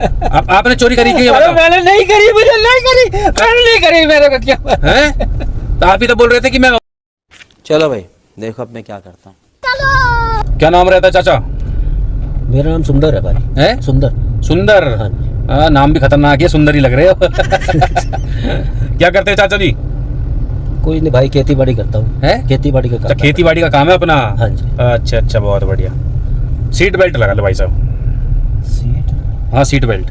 आपने चोरी करी क्यों? मैंने नहीं करी, मुझे नहीं करी, मैंने नहीं करी, मेरे को क्या है? तो आप ही तो बोल रहे थे कि मैं। चलो भाई देखो अब मैं क्या करता हूँ। क्या नाम रहता है चाचा? मेरा नाम सुंदर है भाई। है सुंदर। सुंदर? हाँ। नाम भी खतरनाक है, सुंदर ही लग रहे हो। क्या करते हैं चाचा जी? कोई नहीं भाई, खेती बाड़ी करता हूँ। है? खेती बाड़ी का अच्छा, काम। खेती बाड़ी का काम है अपना? हाँ जी। अच्छा अच्छा, बहुत बढ़िया। सीट बेल्ट लगा लो भाई साहब। सीट? हाँ सीट बेल्ट।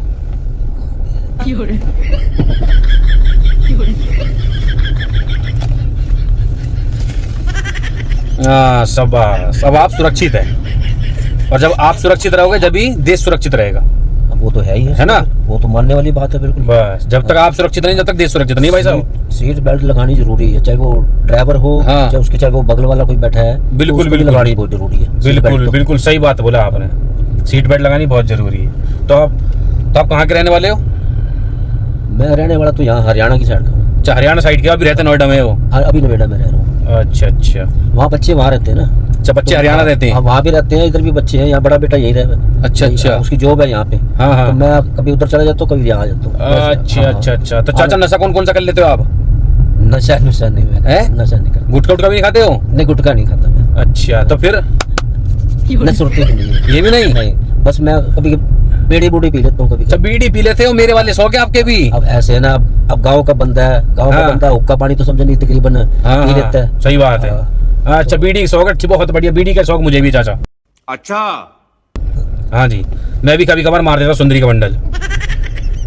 हाँ शाबाश, अब आप सुरक्षित है। और जब आप सुरक्षित रहोगे जब ही देश सुरक्षित रहेगा। अब वो तो है ही है ना? वो तो मानने वाली बात है बिल्कुल। बस जब तक आप सुरक्षित नहीं, जब तक देश सुरक्षित नहीं भाई साहब। सीट बेल्ट लगानी जरूरी है, चाहे वो ड्राइवर हो, हाँ। चाहे उसके चाहे वो बगल वाला कोई बैठा है। बिल्कुल तो बिल्कुल लगानी बहुत जरूरी है। बिल्कुल बिल्कुल सही बात बोला आपने, सीट बेल्ट लगानी बहुत जरूरी है। तो आप कहाँ के रहने वाले हो? मैं रहने वाला तो यहाँ हरियाणा की साइड का हूँ। अच्छा, हरियाणा साइड के? अभी रहते नोएडा में हो? अभी नोएडा में रह रहा हूँ। अच्छा अच्छा। वहाँ बच्चे वहाँ रहते हैं ना। अच्छा, बच्चे हरियाणा रहते हैं? वहाँ भी रहते हैं, इधर भी बच्चे हैं। यहाँ बड़ा बेटा यही रहे। अच्छा अच्छा। उसकी जॉब है यहाँ पे। हाँ हाँ। तो मैं कभी उधर चला जाता हूँ, कभी यहाँ आ जाता हूँ। अच्छा अच्छा अच्छा। तो चाचा नशा कौन कौन सा कर लेते हो आप? नशा नहीं मैं नशा नहीं करता। गुटखा उटखा भी नहीं खाते हो? नहीं, गुटखा नहीं खाता मैं। अच्छा, तो फिर न सुरती भी नहीं। ये भी नहीं? नहीं, बस मैं कभी बीड़ी बूड़ी पी लेता हूँ कभी। अच्छा, बीड़ी पी लेते हो? मेरे वाले शौक है आपके भी? अब ऐसे है ना, अब गाँव का बंदा है, गाँव का बंदा हुक्का पानी तो समझो नहीं तकरीबन पी लेता है। सही बात है। अच्छा, बीड़ी का शौक है, बहुत बढ़िया। बीड़ी का शौक मुझे भी चाचा। अच्छा। हाँ जी, मैं भी कभी कभार मार देता सुंदरी का बंडल।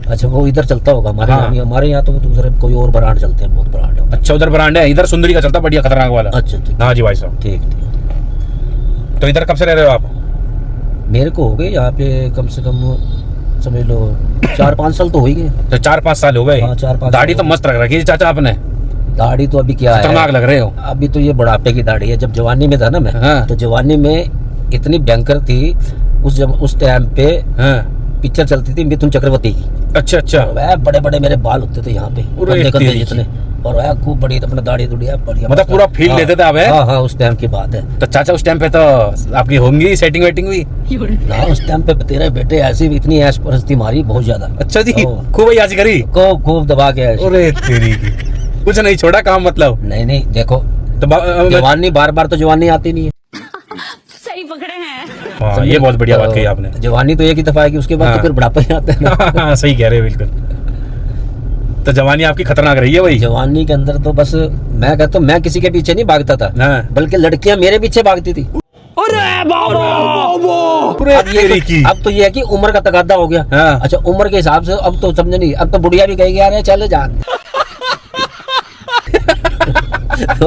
अच्छा, वो इधर चलता होगा हमारे हाँ। यहाँ। हमारे यहाँ तो दूसरे कोई और ब्रांड चलते हैं, बहुत ब्रांड। अच्छा, उधर ब्रांड है, इधर सुंदरी का चलता बढ़िया खतरनाक वाला। अच्छा अच्छा। हाँ जी भाई साहब। ठीक ठीक। तो इधर कब से रह रहे हो आप? मेरे को हो गए यहाँ पे कम से कम समझ लो 4-5 साल तो हो ही गए। तो 4-5 साल हो गए। हाँ, 4-5 दाढ़ी तो मस्त रख रखी है चाचा आपने। दाढ़ी तो अभी क्या है, खतरनाक लग रहे हो। अभी तो ये बुढ़ापे की दाढ़ी है। जब जवानी में था ना मैं, हाँ। तो जवानी में इतनी भयंकर थी। उस टाइम पे हाँ। पिक्चर चलती थी मिथुन चक्रवर्ती की। अच्छा अच्छा। वह बड़े बड़े मेरे बाल होते थे यहाँ पे, अरे कंधे तेरी जितने। और वह खूब बड़ी अपना दाढ़ी दुढ़िया बढ़िया, मतलब पूरा फील लेते थे आप? हाँ हाँ, उस टाइम की बात है। तो चाचा उस टाइम पे तो आपकी होंगी सेटिंग वेटिंग भी? ना, उस टाइम पे तेरे बेटे ऐसी इतनी ऐश परस्ती मारी बहुत ज्यादा। अच्छा जी, हाँ। खूब यासी करी? खूब दबा के ऐश। अरे तेरी की, कुछ नहीं छोड़ा काम मतलब? नहीं देखो, तो जवानी बार तो जवानी आती नहीं है। सही पकड़े हैं। हाँ, ये बहुत बढ़िया बात कही आपने। जवानी तो एक ही दफा आएगी, उसके बाद हाँ। तो फिर बुढ़ापा ही आता है ना। हाँ, सही कह रहे हो बिल्कुल। तो जवानी आपकी खतरनाक रही है भाई? जवानी के अंदर तो बस मैं कहता हूँ, मैं किसी के पीछे नहीं भागता था, हाँ। बल्कि लड़कियां मेरे पीछे भागती थी। अब तो ये है कि उम्र का तकादा हो गया। हाँ। अच्छा, उम्र के हिसाब से अब तो समझे नहीं, अब तो बुढ़िया भी कहेगी यार चले जा। तो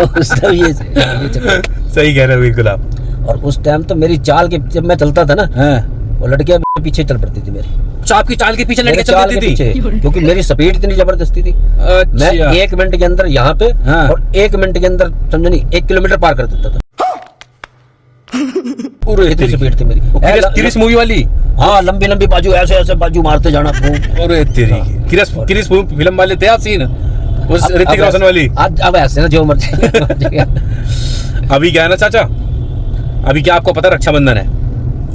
ये सही कह रहे हो बिल्कुल आप। और उस टाइम तो मेरी चाल के जब मैं चलता था ना, हाँ। वो लड़कियां पीछे चल पड़ती थी मेरी। अच्छा, आपकी चाल के पीछे मेरे लड़के चाल चलती के थी? पीछे, क्योंकि मेरी स्पीड इतनी जबरदस्ती थी। मैं अच्छा। 1 मिनट के अंदर यहाँ पे, हाँ। और 1 मिनट के अंदर समझो नहीं 1 किलोमीटर पार कर देता था। इतनी स्पीड थी मेरी। क्रिस मूवी वाली? हाँ, लंबी लंबी बाजू, ऐसे बाजू मारते जाना। अरे तेरी की, क्रिस फिल्म वाले थे आप सीन उस ऋतिक रोशन वाली? अब ऐसे ना जो मर्जी। अभी क्या है ना चाचा, अभी क्या आपको पता रक्षाबंधन है?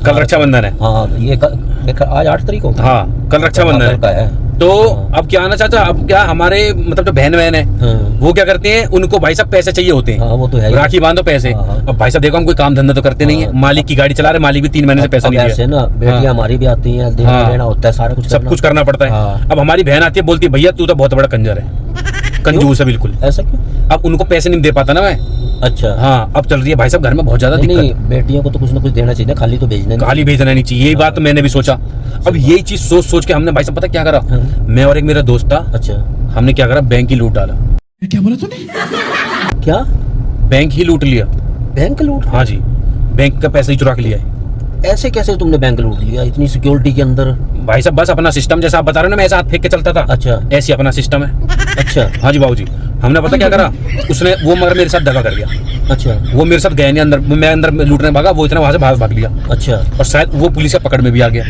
कल रक्षाबंधन है। हाँ, ये आज 8 तारीख को। हाँ, कल रक्षाबंधन है। तो अब क्या है ना चाचा, अब क्या हमारे मतलब जो बहन है, हाँ। वो क्या करते हैं, उनको भाई साहब पैसे चाहिए होते हैं। हाँ, वो तो है। राखी बांधो पैसे। हाँ। अब भाई साहब देखो, हम कोई काम धंधा तो करते नहीं है, मालिक की गाड़ी चला रहे, मालिक भी 3 महीने से पैसा नहीं ऐसे ना, बेटियां हमारी भी आती हैं, देना लेना होता है, सारा कुछ सब कुछ करना पड़ता है। हाँ। अब हमारी बहन आती है, बोलती है भैया तू तो बहुत बड़ा कंजर है, कंजूस है बिल्कुल। ऐसा क्यों? अब उनको पैसे नहीं दे पाता ना मैं। अच्छा। हाँ, अब चल रही है भाई साहब घर में बहुत ज्यादा नहीं, दिक्कत। बेटियों को तो कुछ ना कुछ देना चाहिए, खाली तो भेजना नहीं। खाली भेजना नहीं चाहिए, यही बात तो मैंने भी सोचा। अब यही चीज सोच के हमने भाई साहब पता क्या करा, मैं और एक मेरा दोस्त था। अच्छा। हमने क्या करा, बैंक ही लूट डाला। क्या बोला तूने? क्या? बैंक ही लूट लिया। बैंक लूट? हाँ जी, बैंक का पैसा ही चुरा के लिया है। ऐसे कैसे तुमने बैंक लूट लिया इतनी सिक्योरिटी के अंदर? भाई साहब बस अपना सिस्टम, जैसा आप बता रहे हो ना, मैं ऐसा हाथ फेंक के चलता था। अच्छा। ऐसी अपना सिस्टम है। अच्छा। हाँ जी बाबूजी, हमने पता क्या करा, उसने वो मगर मेरे साथ दगा कर गया। अच्छा। वो मेरे साथ गया नहीं अंदर, मैं अंदर लूटने भागा, वो इतना वहां से भाग लिया। अच्छा। और शायद वो पुलिस का पकड़ में भी आ गया।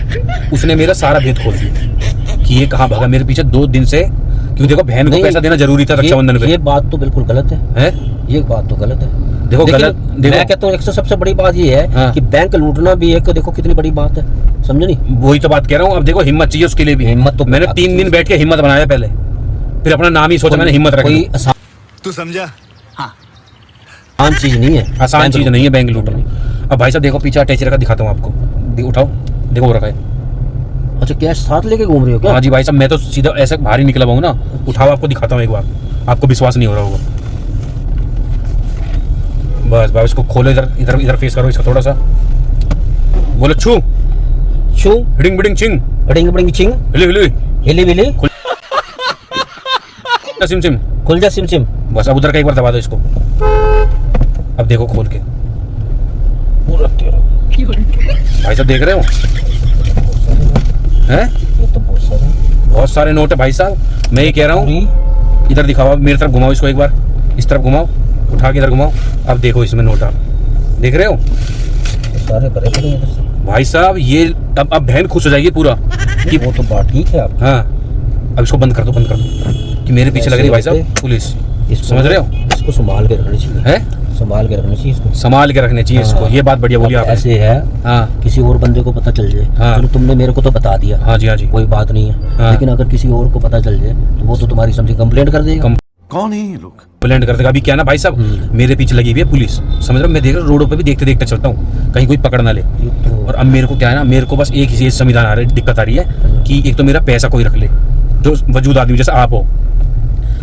उसने मेरा सारा भेद खोल दिया कि ये कहाँ भागा मेरे पीछे 2 दिन से। क्यों देखो, बहन को पैसा देना जरूरी था रक्षाबंधन पे। ये बात तो बिल्कुल गलत है। ये बात तो गलत है। देखो लेकिन गलत, देखो मैं कहता हूँ एक तो सबसे बड़ी बात ये है हाँ। कि बैंक लूटना भी एक देखो कितनी बड़ी बात है, समझे नहीं? वही तो बात कह रहा हूँ। अब देखो हिम्मत चाहिए उसके लिए भी। हिम्मत तो मैंने बहुत 3 दिन बैठ के हिम्मत बनाया पहले, फिर अपना नाम ही सोचा मैंने हिम्मत रखी। कोई आसान तू समझा? चीज नहीं है, आसान बैंक चीज लूटना। नहीं है बैंक लूटना। अब भाई साहब देखो पीछे अटैच रखा, दिखाता हूँ आपको, उठाओ देखो वो रखा है। अच्छा कैश साथ लेके घूम रहे हो क्या? हाँ जी भाई साहब, मैं तो सीधा ऐसे बाहर ही निकला हूँ ना। उठाओ आपको दिखाता हूँ एक बार, आपको विश्वास नहीं हो रहा होगा। बस बस इसको खोलो, इधर इधर इधर फेस करो इसका थोड़ा सा, बोलो छू छू हिडिंग बिडिंग चिंग बड़िंग बड़िंग चिंग हिली हिली हिली बिली सिम सिम। खुल जा सिम सिम। बस अब उधर का एक बार दबा दो इसको। अब देखो खोल के, भाई साहब देख रहे हो हैं? ये तो बहुत सारे नोट है भाई साहब। मैं ये कह रहा हूँ, इधर दिखाओ, मेरी तरफ घुमाओ इसको एक बार, इस तरफ घुमाओ, उठा के इधर घुमाओ। अब देखो इसमें नोट आप देख रहे हो सारे भरे पड़े हैं इधर से। भाई साहब। ये अब बहन खुश हो जाएगी पूरा कि वो तो बात ठीक है आप। हाँ। अब इसको बंद कर दो, बंद कर दो कि मेरे पीछे लग रही है भाई साहब पुलिस। समझ रहे हो? इसको संभाल के रखनी चाहिए है, संभाल के रखनी चाहिए इसको। संभाल के रखने चाहिए इसको। ये बात बढ़िया बोली अब आपने। ऐसे है हाँ किसी और बंदे को पता चल जाए, हाँ। चलो तुमने मेरे को तो बता दिया, हाँ जी, हाँ जी। कोई बात नहीं है, हाँ। लेकिन अगर किसी और को पता चल जाए तो वो तो तुम्हारी समझे कंप्लेंट कर देगा। कौन है ये लोग? ब्लेंड कर देगा। अभी क्या ना भाई साहब, मेरे पीछे लगी हुई है पुलिस, समझ रहे हो? मैं देख रहा हूँ रोडों पे भी देखते देखते चलता हूँ, कहीं कोई पकड़ ना ले। ये तो और अब मेरे को क्या है ना, मेरे को बस एक ही संविधान आ रहा है, दिक्कत आ रही है कि एक तो मेरा पैसा कोई रख ले, जो वजूद आदमी जैसे आप हो।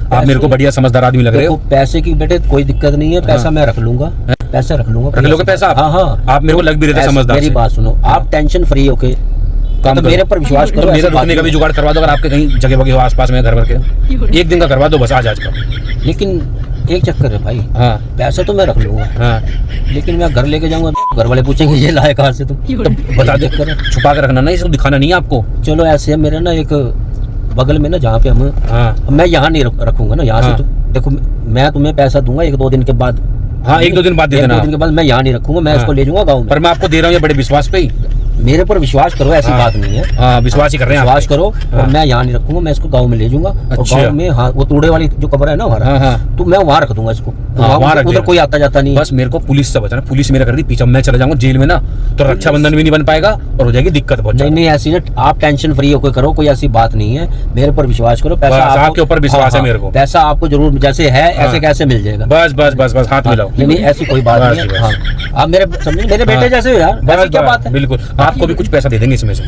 आप मेरे को बढ़िया समझदार आदमी लग रहे देखो हो। पैसे की बेटे कोई दिक्कत नहीं है, पैसा मैं रख लूंगा, पैसा रख लूंगा। रख लोगे पैसा आप? हाँ हाँ, आप मेरे को लग भी रहे थे ऐसे- समझदार मेरी से। बात सुनो, आप टेंशन फ्री होके काम तो करो। मेरे पर विश्वास करो। तो मेरा ऐसी बात रुकने का भी नहीं जुगाड़ करवा दो, अगर आपके कहीं जगह वगैरह हो आसपास में घर भर के, एक दिन का करवा दो बस, आज का। है। लेकिन एक चक्कर है भाई, हाँ पैसा तो मैं रख लूंगा, हाँ, लेकिन मैं घर लेके जाऊंगा, घर वाले पूछेंगे ये लाए कहाँ से तुम, तो बता दो, चक्कर है। छुपा के रखना ना, इसको दिखाना नहीं है आपको। चलो ऐसे है, मेरे ना एक बगल में ना जहाँ पे हम, हाँ मैं यहाँ नहीं रखूंगा ना, यहाँ हाँ। से तो देखो मैं तुम्हें पैसा दूंगा 1-2 दिन के बाद। हाँ, 1-2 दिन बाद दे देना। 1-2 दिन के बाद मैं यहाँ नहीं रखूंगा, मैं हाँ। इसको ले जाऊंगा गाँव में। पर मैं आपको दे रहा हूँ ये बड़े विश्वास पे ही। मेरे पर विश्वास करो, ऐसी हाँ। बात नहीं है। हाँ, विश्वास ही कर रहे हैं आप विश्वास पे। करो, हाँ। और मैं यहाँ नहीं रखूंगा, मैं इसको गाँव में ले जाऊंगा। और अच्छा। गाँव में हाँ वो तूड़े वाली जो कमरा है ना हमारा, हाँ हाँ, तो मैं वहाँ रख दूंगा इसको। हाँ, वहाँ रख उधर देना। कोई आता जाता नहीं है। बस मेरे को पुलिस से बचाना। पुलिस मेरा कर दी पीछे, मैं चला जाऊंगा जेल में ना, तो रक्षाबंधन भी नहीं बन पाएगा और हो जाएगी दिक्कत बहुत नहीं ज्यादा। नहीं, ऐसी ना आप टेंशन फ्री होकर करो, कोई ऐसी बात नहीं है, मेरे पर विश्वास करो। पैसा बस आपके ऊपर विश्वास है हाँ, मेरे को। पैसा आपको जरूर जैसे है ऐसे हाँ। कैसे मिल जाएगा। बस बस बस बस हाथ मिलाओ। नहीं नहीं, ऐसी कोई बात बस नहीं जी, है। बस। हाँ आप मेरे समझे, मेरे बेटे हाँ। जैसे हो यार, बस ऐसी क्या बस, बात है। बिल्कुल। आपको भी कुछ पैसा दे देंगे इसमें से,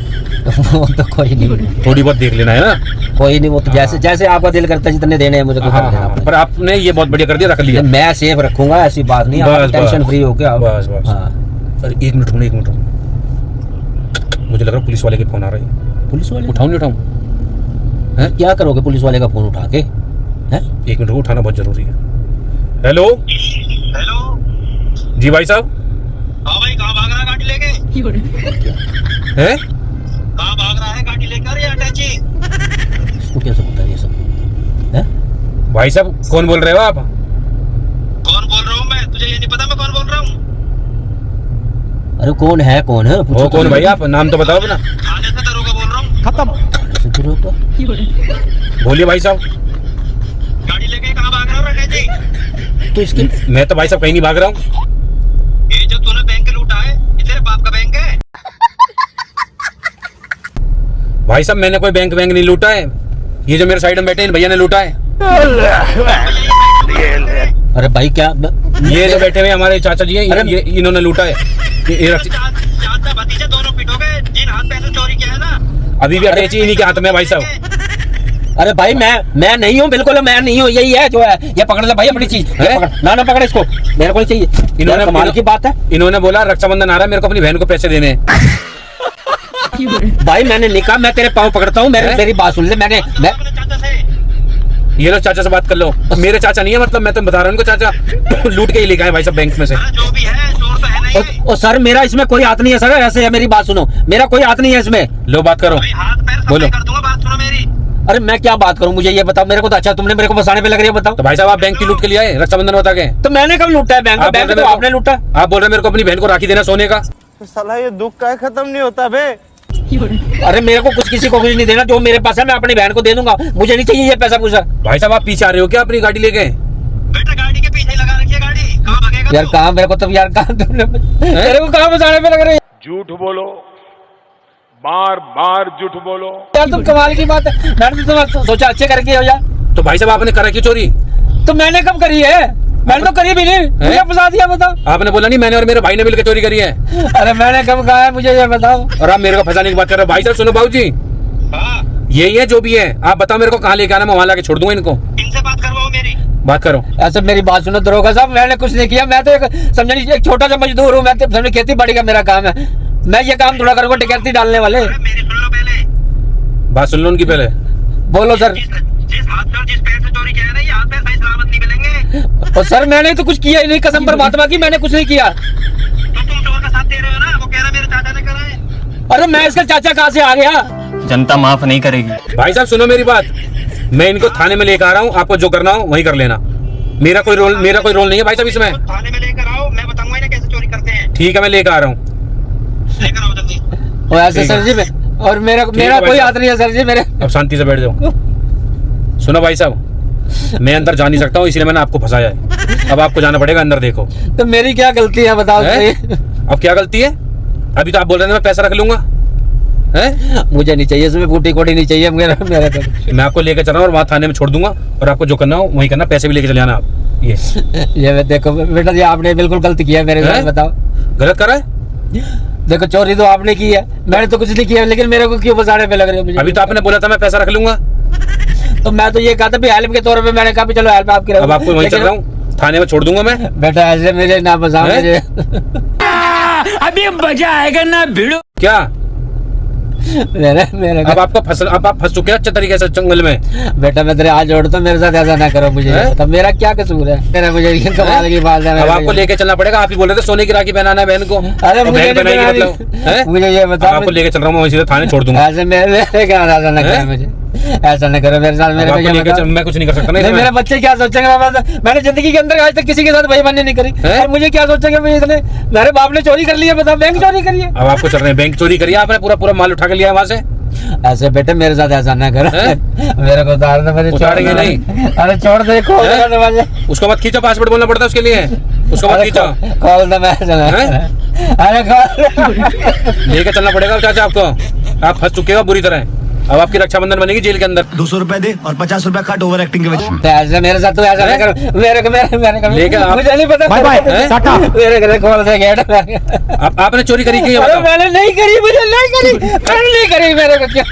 वो तो कोई नहीं, थोड़ी बहुत देख लेना है ना। कोई नहीं, वो तो जैसे जैसे आपका दिल करता है जितने देने हैं मुझे को हाँ कर देना हाँ, अपने। पर आपने ये बहुत बढ़िया कर दिया, रख लिया। मैं सेफ रखूंगा, ऐसी बात नहीं, आप बस, टेंशन बस। फ्री होके आप। बस बस। हाँ अरे 1 मिनट रुको, 1 मिनट रुको, मुझे लग रहा है पुलिस वाले के फोन आ रहा है। पुलिस वाले उठाऊं नहीं उठाऊं? क्या करोगे पुलिस वाले का फोन उठा के? हैं 1 मिनट रुको, उठाना बहुत जरूरी है। Hello hello. जी भाई साहब। हाँ भाई, कहाँ भाग रहा है गाड़ी लेके? है कहाँ भाग रहा है गाड़ी लेकर या अटैची? इसको कैसे पता है ये सब? हैं भाई साहब, कौन बोल रहे हो आप? कौन बोल रहा हूँ मैं? तुझे ये नहीं पता मैं कौन बोल रहा हूँ? अरे कौन है, कौन है? पूछो वो तो कौन सही। भाई, आप नाम तो बताओ अपना। थाने से दरोगा बोल रहा हूँ। ऐसे फिर होता है। बोलिए भाई साहब। गाड़ी लेके कहाँ भाग रहा है अटैची? तो इसकी मैं तो भाई साहब कहीं नहीं भाग रहा हूँ। ये जो तूने बैंक लूटा है, ये तेरे बाप का बैंक है? भाई साहब मैंने कोई बैंक नहीं लूटा है, ये जो मेरे साइड में बैठे हैं भैया ने लूटा है। अरे भाई क्या ये जो बैठे हुए हमारे चाचा जी हैं, ये इन्होंने लूटा है। ये चाचा भतीजे दोनों पिटोगे जिन हाथ पैसे चोरी किया है ना। अभी भी अटैची इन्हीं के हाथ में है भाई साहब। अरे भाई मैं नहीं हूँ, बिल्कुल मैं नहीं हूँ, यही है जो है। ये पकड़ ले भाई अपनी चीज, ये है? पकड़। ना पकड़ इसको, मेरे को नहीं चाहिए। इन्होंने कमाल की बात है। इन्होंने बोला रक्षाबंधन आ रहा है, मेरे को अपनी बहन को पैसे देने हैं। भाई मैंने नहीं कहा, मैं तेरे पाँव पकड़ता हूँ, मेरी बात सुन ले। मैं अपने चाचा से ये लो चाचा से बात कर लो। मेरे चाचा नहीं है, मतलब मैं तो बता रहा हूँ उनको, चाचा लूट के ही लेके आए भाई साहब बैंक में से। हाँ, जो भी है चोर तो है नहीं। और सर मेरा इसमें कोई हाथ नहीं है सर, ऐसे है, मेरी बात सुनो, मेरा कोई हाथ नहीं है इसमें। लो बात करो। भाई हाथ पैर सब बोलो। मैं कर दूंगा, बात सुनो मेरी। अरे मैं क्या बात करूं, मुझे ये बताओ। मेरे को तो अच्छा तुमने मेरे को फंसाने पे लग रही है, बताओ। तो भाई साहब आप बैंक की लूट के लिए आए रक्षाबंधन बता के? तो मैंने कब लूटा है बैंक? आप बैंक बोल तो रहे आपने लूटा। आप बोल रहे मेरे को अपनी बहन को राखी देना सोने का। साला ये दुख का खत्म नहीं होता बे। अरे मेरे को कुछ किसी को कुछ नहीं देना, जो मेरे पास है मैं अपनी बहन को दे दूंगा, मुझे नहीं चाहिए ये पैसा पूछा। भाई साहब आप पीछे आ रहे हो क्या अपनी गाड़ी लेके? बेटा गाड़ी के पीछे ही लगा रखी है गाड़ी, कहाँ भागेगा? यार कहाँ मेरे को तो यार कहाँ तुमने तेरे को कहाँ बचाने पे लग रहे झूठ बोलो, बार बार झूठ बोलो। यार तुम कमाल की बात है। मैंने तो तुम सोचा अच्छे करके हो यार। तो भाई साहब आपने करा क्यों चोरी? तो मैंने कब करी है? मैंने तो करी भी नहीं। मुझे फंसा दिया बताओ। आपने बोला नहीं मैंने और मेरे भाई ने मिलकर चोरी करी है। अरे मैंने कब कहा है मुझे ये बताओ। और आप मेरे को फंसाने की बात कर रहे हो। भाई साहब सुनो बाबू जी, यही है जो भी है। आप बताओ मेरे को कहाँ लेके आना, मैं वहां लाके छोड़ दूंगा इनको। इनसे बात करवाओ मेरी। बात करो। ऐसे मेरी बात सुनो दरोगा साहब, मैंने कुछ नहीं किया। मैं तो एक छोटा सा मजदूर हूँ। मैं तो समझो खेती बाड़ी का मेरा काम है। मैं ये काम थोड़ा करूँगा टिकैती डालने वाले। मेरी सुन लो पहले। बात सुन लो उनकी पहले। बोलो सर। जिस हाथ पर जिस पैर से चोरी किया ना, ये हाथ पैर सही सलामत नहीं मिलेंगे। और सर मैंने तो कुछ किया ही नहीं, कसम परमात्मा की मैंने कुछ नहीं किया। तो तुम चोर का साथ दे रहे हो ना, वो कह रहा मेरे चाचा ने करा है। अरे मैं इसका चाचा कहाँ से आ गया? जनता माफ नहीं करेगी। भाई साहब सुनो मेरी बात, मैं इनको थाने में लेकर आ रहा हूँ। आपको जो करना हो वही कर लेना। मेरा कोई रोल नहीं है भाई साहब इसमें। थाने में लेकर आओ, मैं बताऊंगा इन्हें कैसे चोरी करते हैं। ठीक है मैं लेकर आ रहा हूँ। लेकर आओ जल्दी। और ऐसे सर जी और मेरा कोई हाथ नहीं है सर जी मेरे। अब शांति से बैठ जाओ। सुनो भाई साहब, मैं अंदर जा नहीं सकता हूँ, इसलिए मैंने आपको फंसाया है। अब आपको जाना पड़ेगा अंदर। देखो तो मेरी क्या गलती है बताओ सही। अब क्या गलती है? अभी तो आप बोल रहे थे मैं पैसा रख लूंगा। हैं? मुझे नहीं चाहिए इसमें बूटी कोटी नहीं चाहिए मेरा तो। मैं आपको लेकर चल रहा हूँ और वहाँ थाने में छोड़ दूंगा। और आपको जो करना हो वही करना। पैसे भी लेके चले आना आप। ये देखो बेटा जी आपने बिल्कुल गलत किया मेरे साथ। बताओ गलत कर रहा है? देखो चोरी तो आपने की है, मैंने तो कुछ नहीं किया। लेकिन मेरे को क्यों फंसाने पे लग रहे हो मुझे? अभी तो आपने बोला था मैं पैसा रख लूंगा। तो मैं तो ये कहा था भी हेल्प के तौर पे मैंने कहा भी चलो हेल्प आपकी। अब आपको वहीं चल रहा हूँ, थाने में छोड़ दूंगा मैं। बेटा ऐसे मेरे ना फंसाओ मुझे। अभी मजा आएगा ना भिड़ो। क्या मेरे अब आप फंस चुके हैं अच्छे तरीके से जंगल में। बेटा मैं तेरे हाथ जोड़ता हूं, मेरे साथ ऐसा ना करो मुझे। तब मेरा क्या कसूर है? तेरा मुझे ये कमाल की बात है। अब आपको लेके चलना पड़ेगा। आप ही बोल रहे थे सोने की राखी पहनाना है बहन को। अरे मुझे ये बताओ। आपको लेके चल रहा हूँ, मैं सीधे थाने छोड़ दूंगा। ऐसे मेरे क्या ऐसा ना करो मुझे, ऐसा ना करो मेरे साथ। मेरे मैं कुछ नहीं कर सकता। नहीं मेरे बच्चे क्या सोचेंगे? मैंने जिंदगी के अंदर आज तक किसी के साथ बेईमानी नहीं करी। और मुझे क्या सोचेंगे भाई इसने? मेरे बाप ने चोरी कर लिया, बताओ बैंक चोरी करी है। अब आपको चल रहे हैं बैंक चोरी करी है आपने, पूरा माल उठा के लिया वहाँ से। ऐसे बेटे मेरे साथ ऐसा ना करो। मेरे को उतार दो। मेरे उतारेंगे नहीं। अरे छोड़ दे। उसको मत खींचो, पासवर्ड बोलना पड़ता है उसके लिए। उसको मत खींचो। खोल दो। मैं अरे लेके चलना पड़ेगा चाचा आपको। आप फंस चुके हो बुरी तरह। अब आपकी रक्षाबंधन बनेगी जेल के अंदर। 200 रुपए दे और 50 रुपए कट ओवर एक्टिंग के वजह। ऐसे मेरे साथ तो ऐसा ना करो। मेरे को मुझे नहीं पता। Bye bye tata. मेरे घर खोल दे गेट। आपने चोरी करी की? अरे मैंने नहीं करी, मुझे नहीं करी, मैंने नहीं करी। मेरे को क्या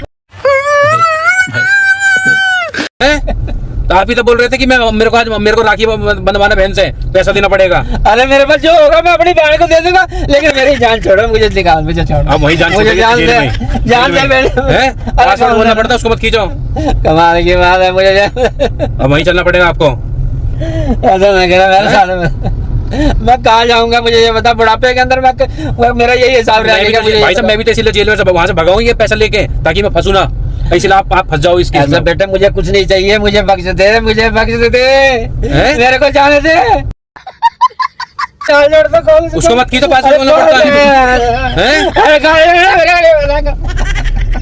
तो आप ही तो बोल रहे थे कि मेरे को राखी बंधवाना बहन से पैसा देना पड़ेगा। अरे मेरे पास जो होगा मैं अपनी बहन को दे दूंगा, लेकिन मेरी जान छोड़ो, मुझे निकाल, मुझे छोड़ो। अब वही जान मुझे जान दे। पासवर्ड बोलना पड़ता है, उसको मत खींचो। कमाल की बात है। मुझे अब वहीं चलना पड़ेगा आपको। ऐसा नहीं करा मेरे साथ। मैं कहाँ जाऊंगा मुझे ये बता? बुढ़ापे के अंदर मेरा यही हिसाब रहेगा। भाई साहब मैं भी तो इसीलिए जेल में से वहाँ से भगाऊं ये पैसा लेके, ताकि मैं फंसू ना। इसलिए आप फंस जाओ इसके अंदर। बेटे मुझे कुछ नहीं चाहिए, मुझे बख्श दे, मुझे बख्श दे। मेरे को जाने दे। उसको मत खींचो, पासवर्ड बोलना पड़ता है।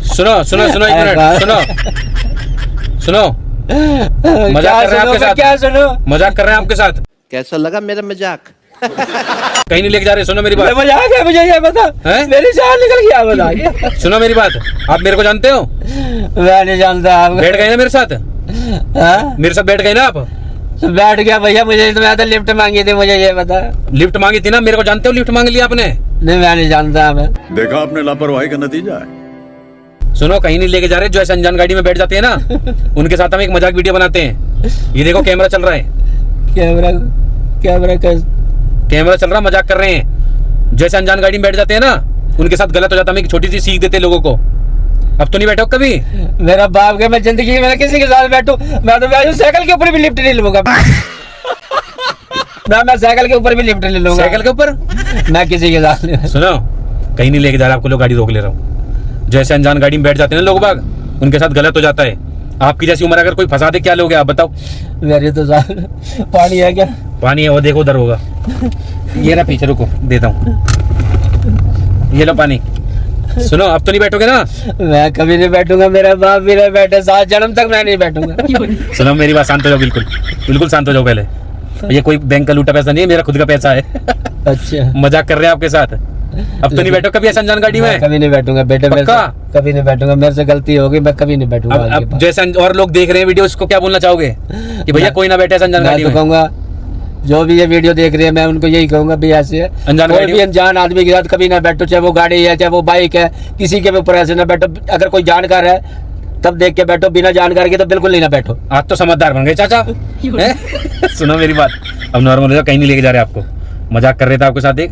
सुनो सुनो सुनो एक मिनट, सुनो मजाक कर रहे हैं आपके साथ। क्या सुनो? मजाक कर रहे हैं आपके साथ। कैसा लगा मेरा मजाक? कहीं नहीं लेके जा रहे। सुनो मेरी बात। मजाक है, मुझे ये बता। मेरी जान निकल गया, बताइए। सुनो मेरी बात, आप मेरे को जानते हो? मैं नहीं जानता। आप बैठ गए ना मेरे साथ? मेरे साथ बैठ गए ना आप? बैठ गया भैया। मुझे तो मैं तो लिफ्ट मांगी थी, मुझे ये बता। लिफ्ट मांगी थी ना? मेरे को जानते हो? लिफ्ट मांग लिया आपने? नहीं मैं नहीं जानता। मैं देखा आपने लापरवाही का नतीजा है। सुनो कहीं नहीं लेके जा रहे। जो ऐसे अनजान गाड़ी में बैठ जाते हैं ना, उनके साथ हम एक मजाक वीडियो बनाते हैं। ये देखो कैमरा चल रहा है। कैमरा चल रहा, मजाक कर रहे हैं। जैसे अनजान गाड़ी में बैठ जाते हैं ना, उनके साथ गलत हो जाता है। हम एक छोटी सी सीख देते हैं लोगों को। अब तो नहीं बैठो कभी। मेरा बाप के मैं जिंदगी में किसी के साथ बैठू, मैं तो साइकिल के ऊपर भी लिफ्ट नहीं लूंगा। मैं साइकिल के ऊपर भी लिफ्ट नहीं लूंगा। साइकिल के ऊपर मैं किसी के साथ नहीं। सुनो कहीं नहीं लेके जा रहा आपको, लोग गाड़ी रोक ले रहा हूँ। जैसे अनजान गाड़ी में बैठ जाते हैं ना लोग बाग, उनके साथ गलत हो जाता है। आपकी जैसी उम्र अगर कोई फंसा दे, क्या लोगे आप बताओ? मेरी तो पानी है क्या? पानी है वो देखो उधर होगा। ये रहा पीछे, रुको देता हूँ। ये लो पानी। सुनो अब तो नहीं बैठोगे ना? मैं कभी नहीं बैठूंगा, मेरा बाप भी नहीं बैठे, 7 जन्म तक मैं नहीं बैठूंगा। सुनो मेरी बात, शांत हो जाओ, बिल्कुल बिल्कुल शांत हो जाओ। पहले ये कोई बैंक का लूटा पैसा नहीं है, मेरा खुद का पैसा है। अच्छा, मजाक कर रहे हैं आपके साथ। अब तो नहीं बैठो कभी ऐसा अनजान गाड़ी में। कभी नहीं बैठूंगा बेटे, मेरे पक्का? से कभी नहीं बैठूंगा, मेरे से गलती होगी, मैं कभी नहीं बैठूंगा आगे अब बात। जैसे और लोग देख रहे हैं वीडियो, इसको क्या बोलना चाहोगे कि भैया कोई ना बैठे ऐसा अनजान मैं गाड़ी तो में? कहूंगा जो भी ये वीडियो देख रहे हैं, मैं उनको यही कहूंगा भी ऐसे अनजान कोई गाड़ी भी अनजान आदमी के साथ कभी ना बैठो, चाहे वो गाड़ी है चाहे वो बाइक है, किसी के ऊपर ऐसे ना बैठो। अगर कोई जानकार है तब देख के बैठो, बिना जानकार के तो बिल्कुल नहीं ना बैठो। आज तो समझदार बन गए चाचा। हैं? सुनो मेरी बात, अब नॉर्मल हो जाओ, कहीं नहीं लेके जा रहे आपको। मजाक कर रहे थे आपके साथ।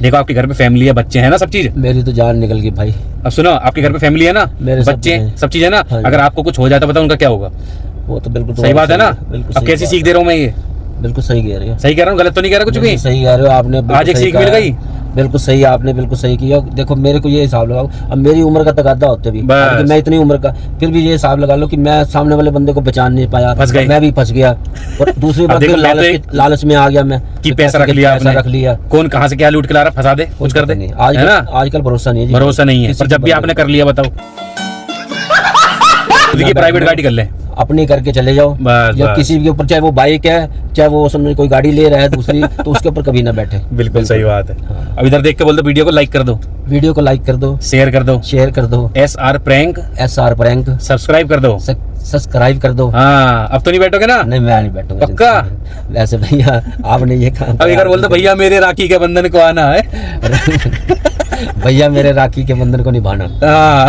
देखो आपके घर पे फैमिली है, बच्चे हैं ना, सब चीज। मेरी तो जान निकल गई भाई। अब सुनो, आपके घर पे फैमिली है ना, मेरे सब बच्चे हैं। सब चीज है ना। हाँ जी। अगर आपको कुछ हो जाता बताओ उनका क्या होगा? वो तो बिल्कुल सही बात है ना। बिल्कुल अब सही कैसी बात सीख दे रहा हूँ मैं? ये बिल्कुल सही कह रहे हो, सही कह रहा हूँ, गलत तो नहीं कह रहा कुछ भी? बिल्कुल सही कह रहे हो आपने, बिल्कुल आज एक सही सीख मिल कहा। गई। बिल्कुल सही, आपने बिल्कुल सही किया। देखो मेरे को ये हिसाब लगाओ, अब मेरी उम्र का तकादा होते भी, बस। कि मैं इतनी उम्र का, फिर भी ये हिसाब लगा लो कि मैं सामने वाले बंदे को बचान नहीं पाया, फंस गए। मैं भी फंस गया। और दूसरी बात देखो, फिर मैं तो लालच में आ गया मैं कि पैसा रख लिया पैसा आपने। रख लिया। कौन कहाँ से क्या लूट के ला रहा, फंसा दे, कुछ कर दे, नहीं, है ना। आजकल भरोसा नहीं है जी। भरोसा नहीं है, किसी पर के जब भी बंदे आपने कर लिया बताओ, खुद की प्राइवेट गाड़ी कर ले। अपनी करके चले जाओ, बस, या बस। किसी के ऊपर, चाहे वो बाइक है चाहे वो समझ कोई गाड़ी ले रहा है दूसरी, तो उसके ऊपर कभी ना बैठे। बिल्कुल सही बात है। अब इधर देख के बोल दो, वीडियो को लाइक कर दो, वीडियो को लाइक कर दो, शेयर कर दो, शेयर कर दो, SR prank SR prank subscribe कर दो। सब्सक्राइब कर दो। हाँ, अब तो नहीं बैठोगे ना? नहीं, मैं नहीं बैठूंगा पक्का? वैसे भैया आपने ये काम अब एक बार बोल दो, भैया मेरे राखी के बंधन को आना है। भैया मेरे राखी के बंधन को निभाना। हाँ।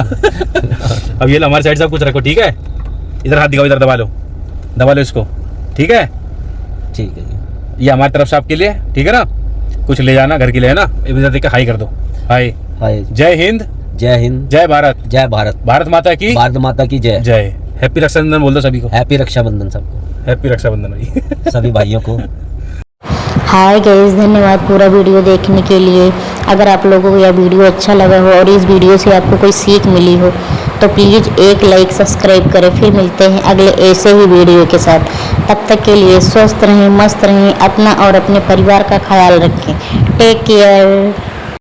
अब ये लो, हमारी साइड से कुछ रखो, ठीक है? इधर हाथ दिखाओ, इधर दबा लो इसको, ठीक है? ठीक है जी। ये हमारी तरफ से आपके लिए, ठीक है ना? कुछ ले जाना घर के लिए, है ना? इधर देख के हाई कर दो, हाय। हाय, जय हिंद, जय हिंद, जय भारत, जय भारत, भारत माता की भारत माता की जय। जय। हैप्पी रक्षाबंधन बोल दो सभी को। हैप्पी रक्षाबंधन सबको, हैप्पी रक्षाबंधन भाई। सभी भाइयों को। हाय गाइस, धन्यवाद पूरा वीडियो देखने के लिए। अगर आप लोगों को यह वीडियो अच्छा लगा हो और इस वीडियो से आपको कोई सीख मिली हो तो प्लीज़ एक लाइक सब्सक्राइब करें। फिर मिलते हैं अगले ऐसे ही वीडियो के साथ। तब तक के लिए स्वस्थ रहें, मस्त रहें, अपना और अपने परिवार का ख्याल रखें। Take care.